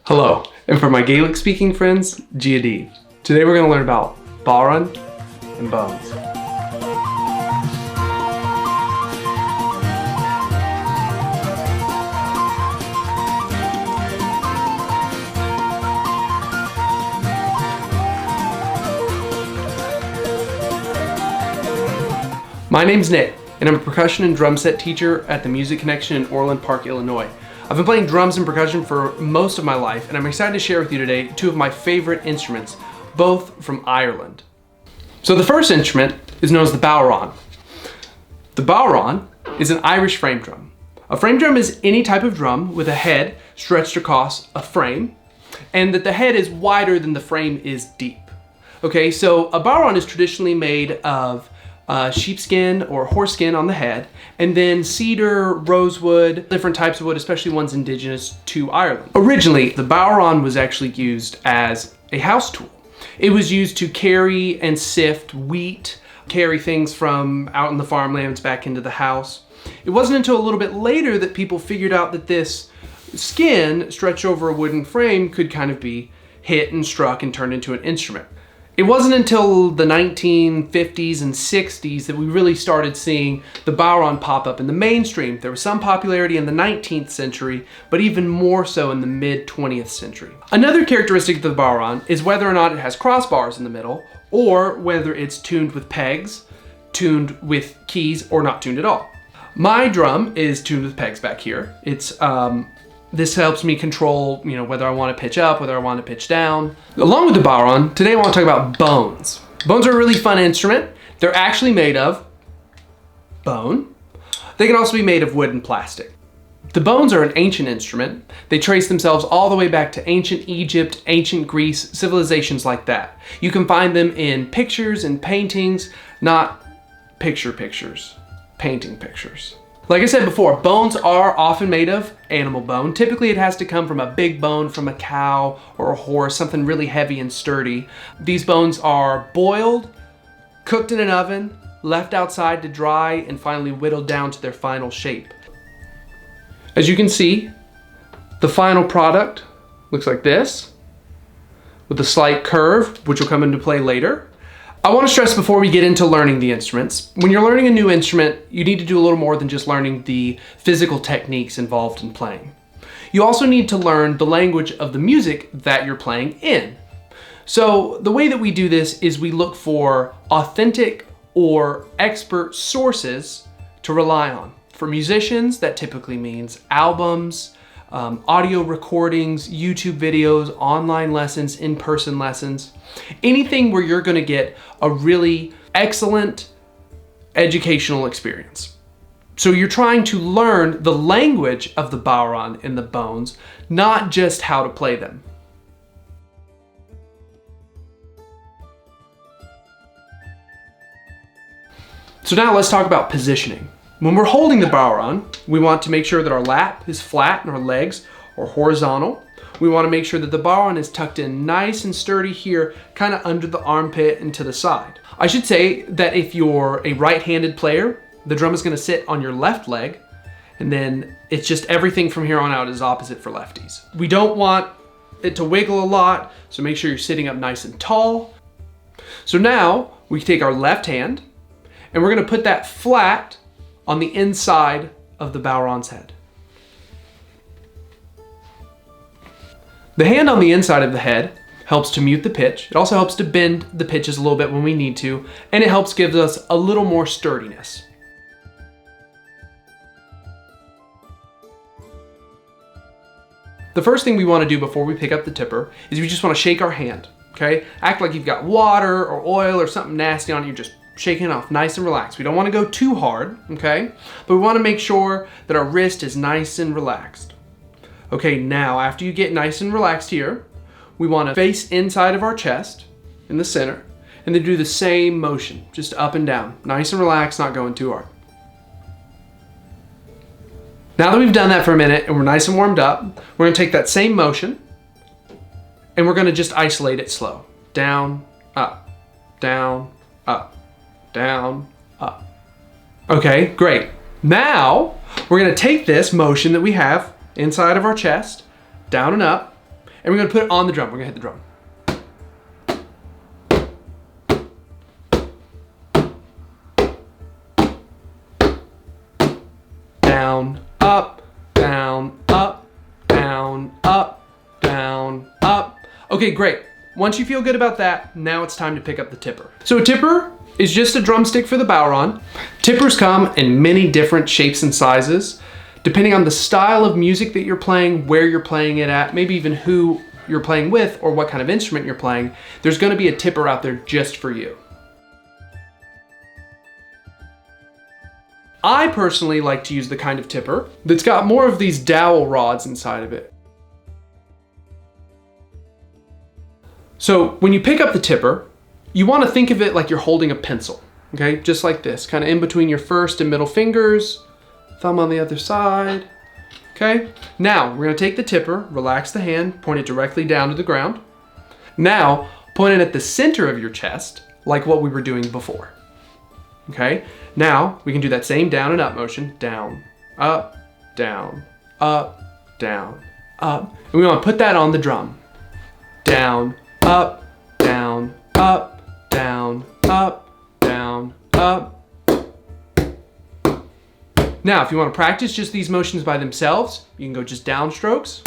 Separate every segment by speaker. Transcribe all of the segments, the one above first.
Speaker 1: Hello, and for my Gaelic speaking friends, Giadí. Today we're going to learn about Bodhrn and Bones. My name's Nick, and I'm a percussion and drum set teacher at the Music Connection in Orland Park, Illinois. I've been playing drums and percussion for most of my life, and I'm excited to share with you today two of my favorite instruments, both from Ireland. So the first instrument is known as the Bodhrn. The Bodhrn is an Irish frame drum. A frame drum is any type of drum with a head stretched across a frame, and that the head is wider than the frame is deep. Okay, so a Bodhrn is traditionally made of sheepskin or horse skin on the head, and then cedar, rosewood, different types of wood, especially ones indigenous to Ireland. Originally, the Bodhrn was actually used as a house tool. It was used to carry and sift wheat, carry things from out in the farmlands back into the house. It wasn't until a little bit later that people figured out that this skin stretched over a wooden frame could kind of be hit and struck and turned into an instrument. It wasn't until the 1950s and 60s that we really started seeing the Bodhrn pop up in the mainstream. There was some popularity in the 19th century, but even more so in the mid-20th century. Another characteristic of the Bodhrn is whether or not it has crossbars in the middle, or whether it's tuned with pegs, tuned with keys, or not tuned at all. My drum is tuned with pegs back here. This helps me control, whether I want to pitch up, whether I want to pitch down. Along with the Bodhrn, today I want to talk about bones. Bones are a really fun instrument. They're actually made of bone. They can also be made of wood and plastic. The bones are an ancient instrument. They trace themselves all the way back to ancient Egypt, ancient Greece, civilizations like that. You can find them in pictures and paintings, not pictures, painting pictures. Like I said before, bones are often made of animal bone. Typically it has to come from a big bone from a cow or a horse, something really heavy and sturdy. These bones are boiled, cooked in an oven, left outside to dry, and finally whittled down to their final shape. As you can see, the final product looks like this, with a slight curve, which will come into play later. I want to stress before we get into learning the instruments, when you're learning a new instrument, you need to do a little more than just learning the physical techniques involved in playing. You also need to learn the language of the music that you're playing in. So the way that we do this is we look for authentic or expert sources to rely on. For musicians, that typically means albums, audio recordings, YouTube videos, online lessons, in-person lessons, anything where you're going to get a really excellent educational experience. So you're trying to learn the language of the Bodhrn and the bones, not just how to play them. So now let's talk about positioning. When we're holding the Bodhrn, we want to make sure that our lap is flat and our legs are horizontal. We want to make sure that the Bodhrn is tucked in nice and sturdy here, kind of under the armpit and to the side. I should say that if you're a right-handed player, the drum is going to sit on your left leg, and then it's just everything from here on out is opposite for lefties. We don't want it to wiggle a lot, so make sure you're sitting up nice and tall. So now we take our left hand, and we're going to put that flat on the inside of the Bodhrn's head. The hand on the inside of the head helps to mute the pitch. It also helps to bend the pitches a little bit when we need to, and it helps give us a little more sturdiness. The first thing we want to do before we pick up the tipper is we just want to shake our hand, okay? Act like you've got water or oil or something nasty on it. You're just shaking it off nice and relaxed. We don't want to go too hard, okay? But we want to make sure that our wrist is nice and relaxed. Okay, now after you get nice and relaxed here, we want to face inside of our chest in the center and then do the same motion, just up and down. Nice and relaxed, not going too hard. Now that we've done that for a minute and we're nice and warmed up, we're going to take that same motion and we're going to just isolate it slow. Down, up, down, up, down, up. Okay, great. Now we're going to take this motion that we have inside of our chest, down and up, and we're gonna put it on the drum. We're gonna hit the drum. Down, up, down, up, down, up, down, up. Okay, great. Once you feel good about that, now it's time to pick up the tipper. So a tipper is just a drumstick for the Bodhrn. Tippers come in many different shapes and sizes, depending on the style of music that you're playing, where you're playing it at, maybe even who you're playing with or what kind of instrument you're playing. There's gonna be a tipper out there just for you. I personally like to use the kind of tipper that's got more of these dowel rods inside of it. So when you pick up the tipper, you want to think of it like you're holding a pencil, okay? Just like this, kind of in between your first and middle fingers, thumb on the other side, okay? Now, we're gonna take the tipper, relax the hand, point it directly down to the ground. Now, point it at the center of your chest, like what we were doing before, okay? Now, we can do that same down and up motion, down, up, down, up, down, up. And we wanna put that on the drum. Down, up, down, up, down, up, down, up. Now, if you want to practice just these motions by themselves, you can go just downstrokes.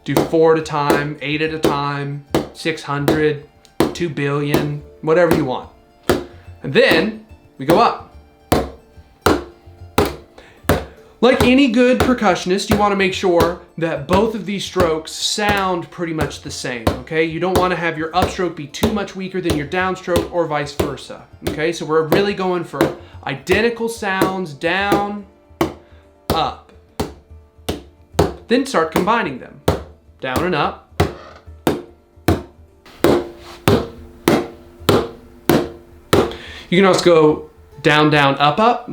Speaker 1: Do 4 at a time, 8 at a time, 600, 2 billion, whatever you want. And then we go up. Like any good percussionist, you want to make sure that both of these strokes sound pretty much the same, okay? You don't want to have your upstroke be too much weaker than your downstroke or vice versa, okay? So we're really going for identical sounds, down, up. Then start combining them, down and up. You can also go down, down, up, up.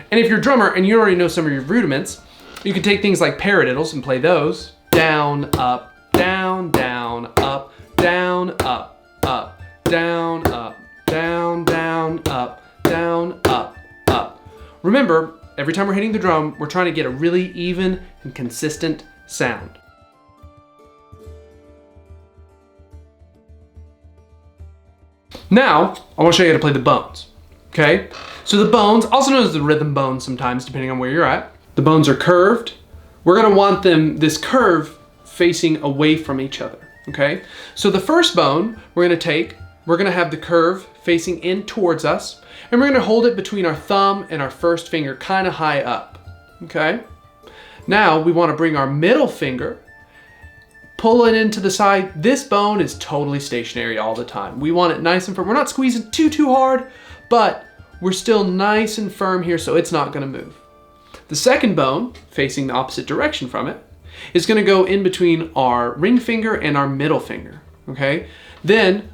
Speaker 1: And if you're a drummer and you already know some of your rudiments, you can take things like paradiddles and play those. Down, up, down, down, up, down, up, up, down, up, down, down, up, down, up, up. Remember, every time we're hitting the drum, we're trying to get a really even and consistent sound. Now, I want to show you how to play the bones, okay? So the bones, also known as the rhythm bones sometimes, depending on where you're at. The bones are curved. We're gonna want this curve facing away from each other, okay? So the first bone we're gonna have the curve facing in towards us, and we're gonna hold it between our thumb and our first finger kind of high up, okay? Now we wanna bring our middle finger, pull it into the side. This bone is totally stationary all the time. We want it nice and firm. We're not squeezing too hard, but we're still nice and firm here, so it's not gonna move. The second bone, facing the opposite direction from it, is gonna go in between our ring finger and our middle finger, okay? Then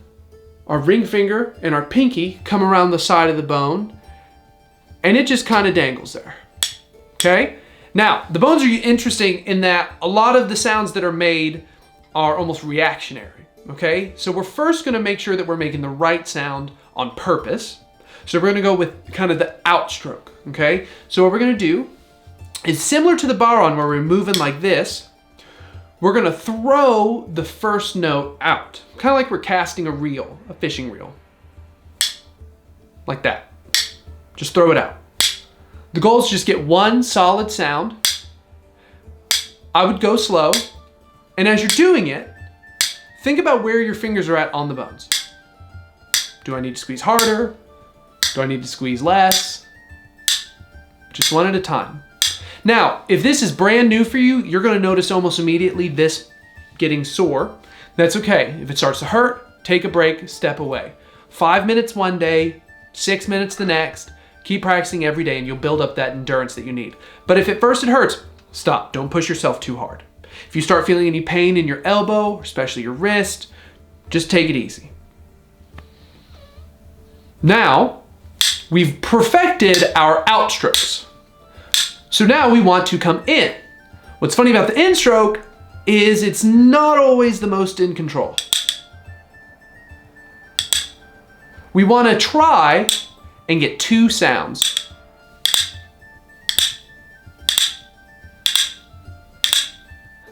Speaker 1: our ring finger and our pinky come around the side of the bone, and it just kind of dangles there, okay? Now, the bones are interesting in that a lot of the sounds that are made are almost reactionary, okay? So we're first gonna make sure that we're making the right sound on purpose. So we're gonna go with kind of the outstroke, okay? So what we're gonna do is similar to the Bodhrn where we're moving like this, we're gonna throw the first note out. Kind of like we're casting a reel, a fishing reel. Like that. Just throw it out. The goal is to just get one solid sound. I would go slow, and as you're doing it, think about where your fingers are at on the bones. Do I need to squeeze harder? Do I need to squeeze less? Just one at a time. Now, if this is brand new for you, you're gonna notice almost immediately this getting sore. That's okay. If it starts to hurt, take a break, step away. 5 minutes one day, 6 minutes the next. Keep practicing every day and you'll build up that endurance that you need. But if at first it hurts, stop. Don't push yourself too hard. If you start feeling any pain in your elbow, especially your wrist, just take it easy. Now, we've perfected our outstrokes. So now we want to come in. What's funny about the in stroke is it's not always the most in control. We want to try and get two sounds.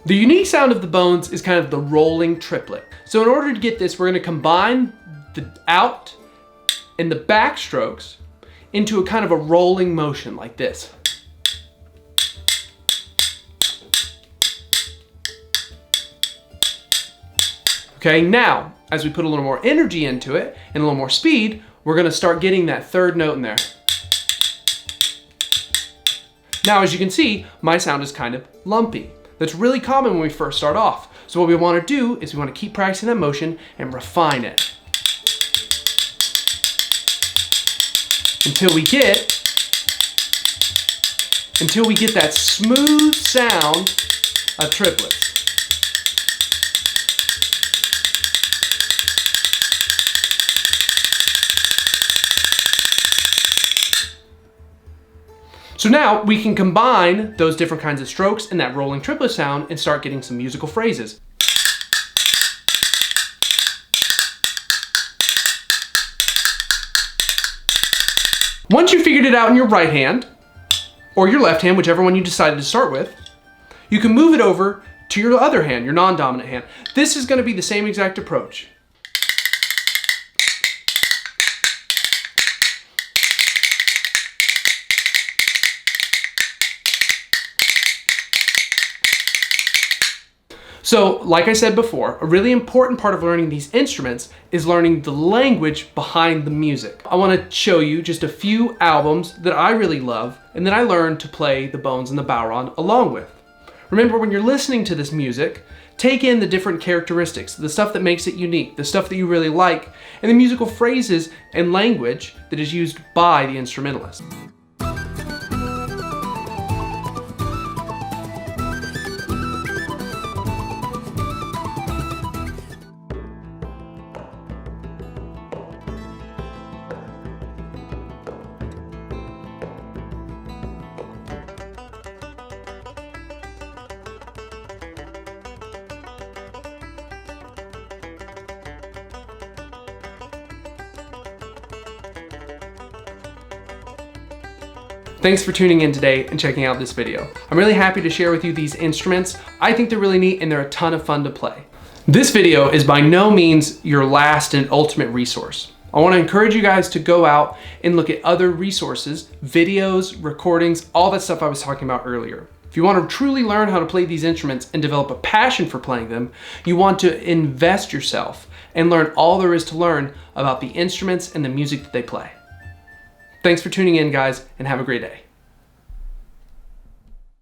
Speaker 1: The unique sound of the bones is kind of the rolling triplet. So in order to get this, we're going to combine the out and the back strokes into a kind of a rolling motion like this. Okay, now, as we put a little more energy into it and a little more speed, we're gonna start getting that third note in there. Now, as you can see, my sound is kind of lumpy. That's really common when we first start off. So what we wanna do is we wanna keep practicing that motion and refine it. Until we get that smooth sound of triplets. So now we can combine those different kinds of strokes and that rolling triplet sound and start getting some musical phrases. Once you figured it out in your right hand, or your left hand, whichever one you decided to start with, you can move it over to your other hand, your non-dominant hand. This is going to be the same exact approach. So, like I said before, a really important part of learning these instruments is learning the language behind the music. I want to show you just a few albums that I really love and that I learned to play the bones and the Bodhrn along with. Remember, when you're listening to this music, take in the different characteristics, the stuff that makes it unique, the stuff that you really like, and the musical phrases and language that is used by the instrumentalist. Thanks for tuning in today and checking out this video. I'm really happy to share with you these instruments. I think they're really neat and they're a ton of fun to play. This video is by no means your last and ultimate resource. I want to encourage you guys to go out and look at other resources, videos, recordings, all that stuff I was talking about earlier. If you want to truly learn how to play these instruments and develop a passion for playing them, you want to invest yourself and learn all there is to learn about the instruments and the music that they play. Thanks for tuning in, guys, and have a great day.